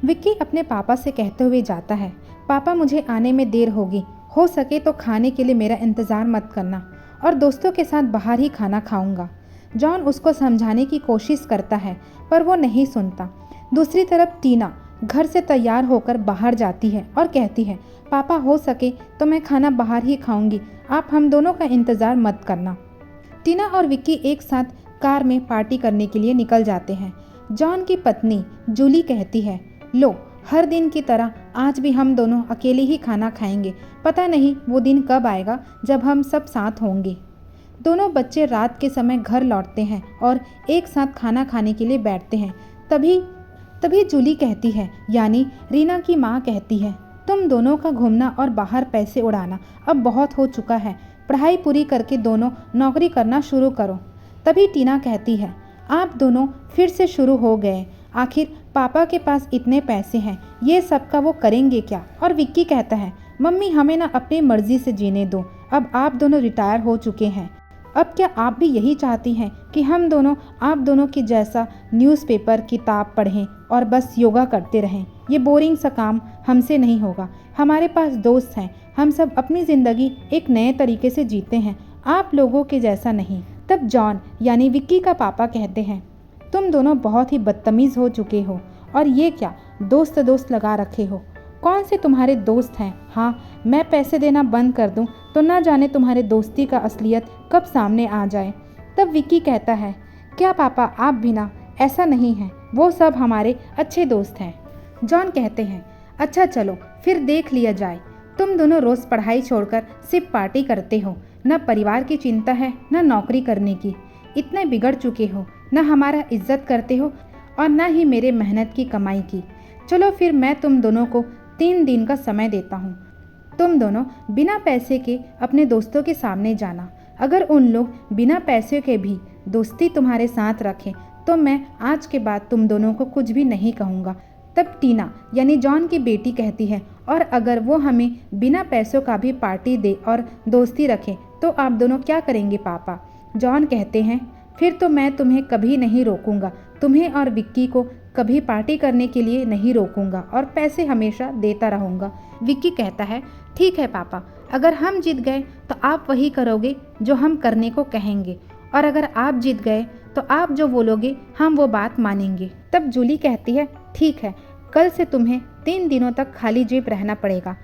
विक्की अपने पापा से कहते हुए जाता है, पापा मुझे आने में देर होगी, हो सके तो खाने के लिए मेरा इंतज़ार मत करना और दोस्तों के साथ बाहर ही खाना खाऊंगा। जॉन उसको समझाने की कोशिश करता है पर वो नहीं सुनता। दूसरी तरफ टीना घर से तैयार होकर बाहर जाती है और कहती है, पापा हो सके तो मैं खाना बाहर ही खाऊंगी, आप हम दोनों का इंतज़ार मत करना। टीना और विक्की एक साथ कार में पार्टी करने के लिए निकल जाते हैं। जॉन की पत्नी जूली कहती है, लो हर दिन की तरह आज भी हम दोनों अकेले ही खाना खाएंगे, पता नहीं वो दिन कब आएगा जब हम सब साथ होंगे। दोनों बच्चे रात के समय घर लौटते हैं और एक साथ खाना खाने के लिए बैठते हैं। तभी जूली कहती है, यानी रीना की माँ कहती है, तुम दोनों का घूमना और बाहर पैसे उड़ाना अब बहुत हो चुका है, पढ़ाई पूरी करके दोनों नौकरी करना शुरू करो। तभी टीना कहती है, आप दोनों फिर से शुरू हो गए, आखिर पापा के पास इतने पैसे हैं, ये सब का वो करेंगे क्या। और विक्की कहता है, मम्मी हमें ना अपनी मर्जी से जीने दो, अब आप दोनों रिटायर हो चुके हैं, अब क्या आप भी यही चाहती हैं कि हम दोनों आप दोनों की जैसा न्यूज़पेपर किताब पढ़ें और बस योगा करते रहें। ये बोरिंग सा काम हमसे नहीं होगा, हमारे पास दोस्त हैं, हम सब अपनी ज़िंदगी एक नए तरीके से जीते हैं, आप लोगों के जैसा नहीं। तब जॉन यानी विक्की का पापा कहते हैं, तुम दोनों बहुत ही बदतमीज़ हो चुके हो और ये क्या दोस्त दोस्त लगा रखे हो, कौन से तुम्हारे दोस्त हैं। हाँ, मैं पैसे देना बंद कर दूं तो ना जाने तुम्हारे दोस्ती का असलियत कब सामने आ जाए। तब विक्की कहता है, क्या पापा आप भी ना, ऐसा नहीं है, वो सब हमारे अच्छे दोस्त हैं। जॉन कहते हैं, अच्छा चलो फिर देख लिया जाए, तुम दोनों रोज़ पढ़ाई छोड़कर सिर्फ पार्टी करते हो, न परिवार की चिंता है न नौकरी करने की, इतने बिगड़ चुके हो, न हमारा इज्जत करते हो और न ही मेरे मेहनत की कमाई की। चलो फिर मैं तुम दोनों को 3 दिन का समय देता हूँ, तुम दोनों बिना पैसे के अपने दोस्तों के सामने जाना, अगर उन लोग बिना पैसे के भी दोस्ती तुम्हारे साथ रखें तो मैं आज के बाद तुम दोनों को कुछ भी नहीं कहूँगा। तब टीना यानी जॉन की बेटी कहती है, और अगर वो हमें बिना पैसों का भी पार्टी दे और दोस्ती रखे तो आप दोनों क्या करेंगे पापा। जॉन कहते हैं, फिर तो मैं तुम्हें कभी नहीं रोकूंगा, तुम्हें और विक्की को कभी पार्टी करने के लिए नहीं रोकूंगा और पैसे हमेशा देता रहूंगा। विक्की कहता है, ठीक है पापा, अगर हम जीत गए तो आप वही करोगे जो हम करने को कहेंगे, और अगर आप जीत गए तो आप जो बोलोगे हम वो बात मानेंगे। तब जूली कहती है, ठीक है, कल से तुम्हें 3 दिनों तक खाली जेब रहना पड़ेगा,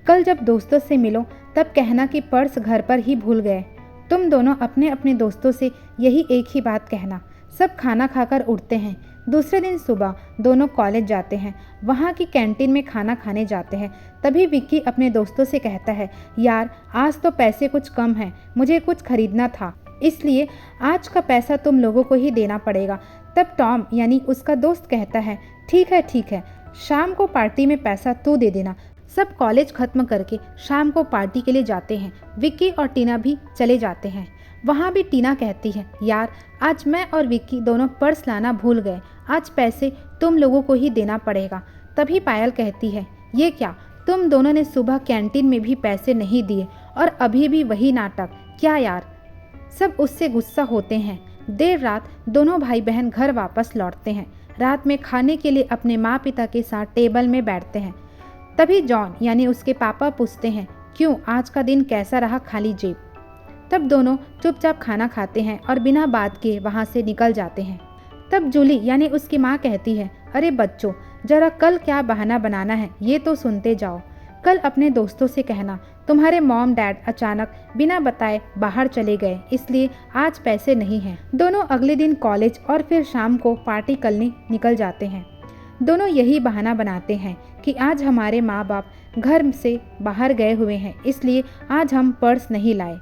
कल जब दोस्तों से मिलो तब कहना कि पर्स घर पर ही भूल गए। तुम दोनों अपने अपने दोस्तों से यही एक ही बात कहना। सब खाना खाकर उठते हैं। दूसरे दिन सुबह दोनों कॉलेज जाते हैं, वहाँ की कैंटीन में खाना खाने जाते हैं। तभी विक्की अपने दोस्तों से कहता है, यार आज तो पैसे कुछ कम हैं, मुझे कुछ खरीदना था, इसलिए आज का पैसा तुम लोगों को ही देना पड़ेगा। तब टॉम यानी उसका दोस्त कहता है, ठीक है, शाम को पार्टी में पैसा तू दे देना। सब कॉलेज खत्म करके शाम को पार्टी के लिए जाते हैं। विक्की और टीना भी चले जाते हैं। वहाँ भी टीना कहती है, यार आज मैं और विक्की दोनों पर्स लाना भूल गए, आज पैसे तुम लोगों को ही देना पड़ेगा। तभी पायल कहती है, ये क्या, तुम दोनों ने सुबह कैंटीन में भी पैसे नहीं दिए और अभी भी वही नाटक, क्या यार। सब उससे गुस्सा होते हैं। देर रात दोनों भाई बहन घर वापस लौटते हैं। रात में खाने के लिए अपने माँ पिता के साथ टेबल में बैठते हैं। तभी जॉन यानी उसके पापा पूछते हैं, क्यों आज का दिन कैसा रहा खाली जेब। तब दोनों चुपचाप खाना खाते हैं और बिना बात किए वहाँ से निकल जाते हैं। तब जूली यानी उसकी माँ कहती है, अरे बच्चों, जरा कल क्या बहाना बनाना है ये तो सुनते जाओ। कल अपने दोस्तों से कहना तुम्हारे मॉम डैड अचानक बिना बताए बाहर चले गए, इसलिए आज पैसे नहीं हैं। दोनों अगले दिन कॉलेज और फिर शाम को पार्टी करने निकल जाते हैं। दोनों यही बहाना बनाते हैं कि आज हमारे माँ बाप घर से बाहर गए हुए हैं, इसलिए आज हम पर्स नहीं लाए।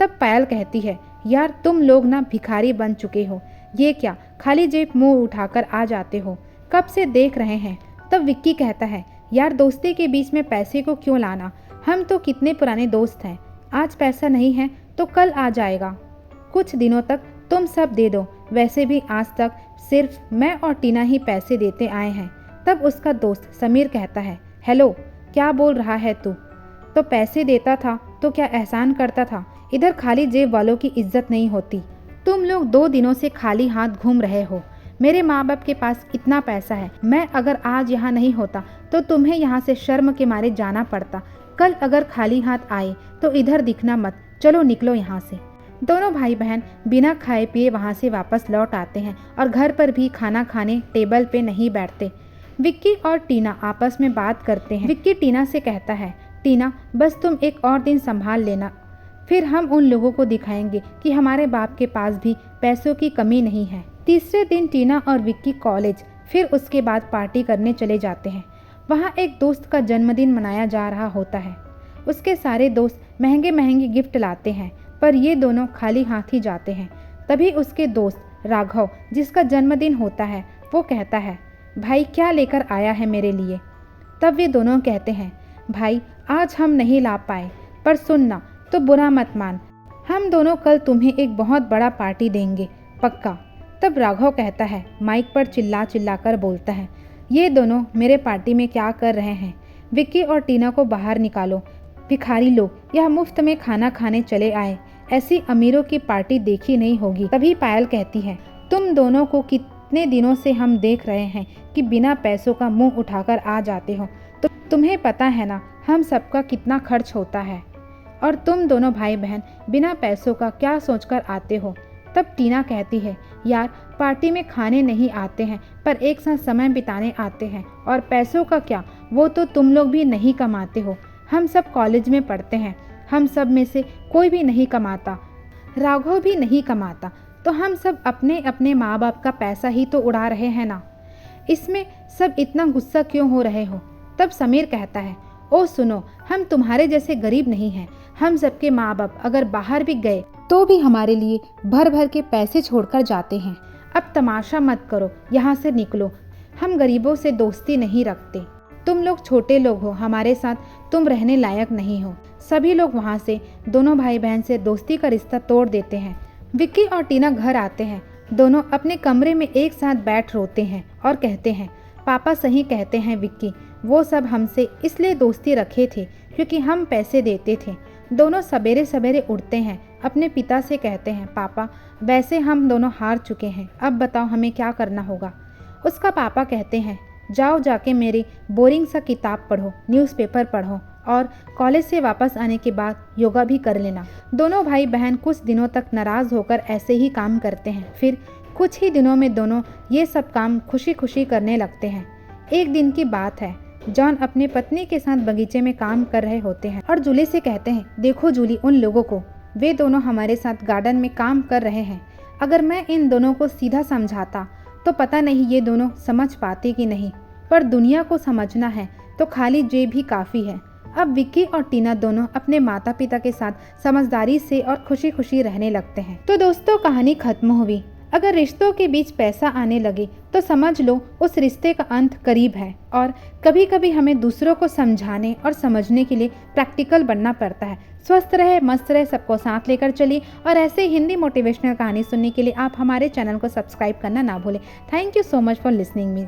तब पायल कहती है, यार तुम लोग ना भिखारी बन चुके हो, ये क्या खाली जेब मुंह उठाकर आ जाते हो, कब से देख रहे हैं। तब विक्की कहता है, यार दोस्ती के बीच में पैसे को क्यों लाना, हम तो कितने पुराने दोस्त हैं, आज पैसा नहीं है तो कल आ जाएगा, कुछ दिनों तक तुम सब दे दो, वैसे भी आज तक सिर्फ मैं और टीना ही पैसे देते आए हैं। तब उसका दोस्त समीर कहता है, हेलो क्या बोल रहा है तू, तो पैसे देता था तो क्या एहसान करता था, इधर खाली जेब वालों की इज्जत नहीं होती। तुम लोग 2 दिनों से खाली हाथ घूम रहे हो, मेरे माँ बाप के पास इतना पैसा है, मैं अगर आज यहाँ नहीं होता तो तुम्हें यहाँ से शर्म के मारे जाना पड़ता। कल अगर खाली हाथ आए तो इधर दिखना मत, चलो निकलो यहाँ से। दोनों भाई बहन बिना खाए पिए वहाँ से वापस लौट आते हैं और घर पर भी खाना खाने टेबल पे नहीं बैठते। विक्की और टीना आपस में बात करते हैं। विक्की टीना से कहता है, टीना बस तुम एक और दिन संभाल लेना, फिर हम उन लोगों को दिखाएंगे कि हमारे बाप के पास भी पैसों की कमी नहीं है। तीसरे दिन टीना और विक्की कॉलेज, फिर उसके बाद पार्टी करने चले जाते हैं। वहाँ एक दोस्त का जन्मदिन मनाया जा रहा होता है। उसके सारे दोस्त महंगे महंगे गिफ्ट लाते हैं, पर ये दोनों खाली हाथ ही जाते हैं। तभी उसके दोस्त राघव, जिसका जन्मदिन होता है, वो कहता है, भाई क्या लेकर आया है मेरे लिए। तब वे दोनों कहते हैं, भाई आज हम नहीं ला पाए, पर सुनना तो बुरा मत मान, हम दोनों कल तुम्हें एक बहुत बड़ा पार्टी देंगे, पक्का। तब राघव कहता है, माइक पर चिल्ला चिल्ला कर बोलता है, ये दोनों मेरे पार्टी में क्या कर रहे हैं? विक्की और टीना को बाहर निकालो, भिखारी लोग यह मुफ्त में खाना खाने चले आए, ऐसी अमीरों की पार्टी देखी नहीं होगी। तभी पायल कहती है, तुम दोनों को कितने दिनों से हम देख रहे हैं कि बिना पैसों का मुंह उठाकर आ जाते हो, तो तुम्हें पता है ना हम सबका कितना खर्च होता है, और तुम दोनों भाई बहन बिना पैसों का क्या सोचकर आते हो। तब टीना कहती है, यार पार्टी में खाने नहीं आते हैं, पर एक साथ समय बिताने आते हैं, और पैसों का क्या, वो तो तुम लोग भी नहीं कमाते हो, हम सब कॉलेज में पढ़ते हैं, हम सब में से कोई भी नहीं कमाता, राघव भी नहीं कमाता, तो हम सब अपने अपने माँ बाप का पैसा ही तो उड़ा रहे हैं ना, इसमें सब इतना गुस्सा क्यों हो रहे हो। तब समीर कहता है, ओ सुनो, हम तुम्हारे जैसे गरीब नहीं हैं, हम सबके माँ बाप अगर बाहर भी गए तो भी हमारे लिए भर भर के पैसे छोड़कर जाते हैं। अब तमाशा मत करो, यहाँ से निकलो, हम गरीबों से दोस्ती नहीं रखते, तुम लोग छोटे लोग हो, हमारे साथ तुम रहने लायक नहीं हो। सभी लोग वहाँ से दोनों भाई बहन से दोस्ती का रिश्ता तोड़ देते हैं। विक्की और टीना घर आते हैं, दोनों अपने कमरे में एक साथ बैठ रोते हैं और कहते हैं, पापा सही कहते हैं विक्की, वो सब हमसे इसलिए दोस्ती रखे थे क्योंकि हम पैसे देते थे। दोनों सवेरे सवेरे उठते हैं, अपने पिता से कहते हैं, पापा वैसे हम दोनों हार चुके हैं, अब बताओ हमें क्या करना होगा। उसका पापा कहते हैं, जाओ जाके मेरी बोरिंग सा किताब पढ़ो, न्यूज़पेपर पढ़ो, और कॉलेज से वापस आने के बाद योगा भी कर लेना। दोनों भाई बहन कुछ दिनों तक नाराज़ होकर ऐसे ही काम करते हैं, फिर कुछ ही दिनों में दोनों ये सब काम खुशी खुशी करने लगते हैं। एक दिन की बात है, जॉन अपने पत्नी के साथ बगीचे में काम कर रहे होते हैं और जूली से कहते हैं, देखो जूली उन लोगों को, वे दोनों हमारे साथ गार्डन में काम कर रहे हैं, अगर मैं इन दोनों को सीधा समझाता तो पता नहीं ये दोनों समझ पाते कि नहीं, पर दुनिया को समझना है तो खाली जेब भी काफ़ी है। अब विक्की और टीना दोनों अपने माता पिता के साथ समझदारी से और खुशी खुशी रहने लगते हैं। तो दोस्तों कहानी खत्म हुई। अगर रिश्तों के बीच पैसा आने लगे तो समझ लो उस रिश्ते का अंत करीब है, और कभी कभी हमें दूसरों को समझाने और समझने के लिए प्रैक्टिकल बनना पड़ता है। स्वस्थ रहे, मस्त रहे, सबको साथ लेकर चलिए, और ऐसे हिंदी मोटिवेशनल कहानी सुनने के लिए आप हमारे चैनल को सब्सक्राइब करना ना भूलें। Thank you so much for listening me.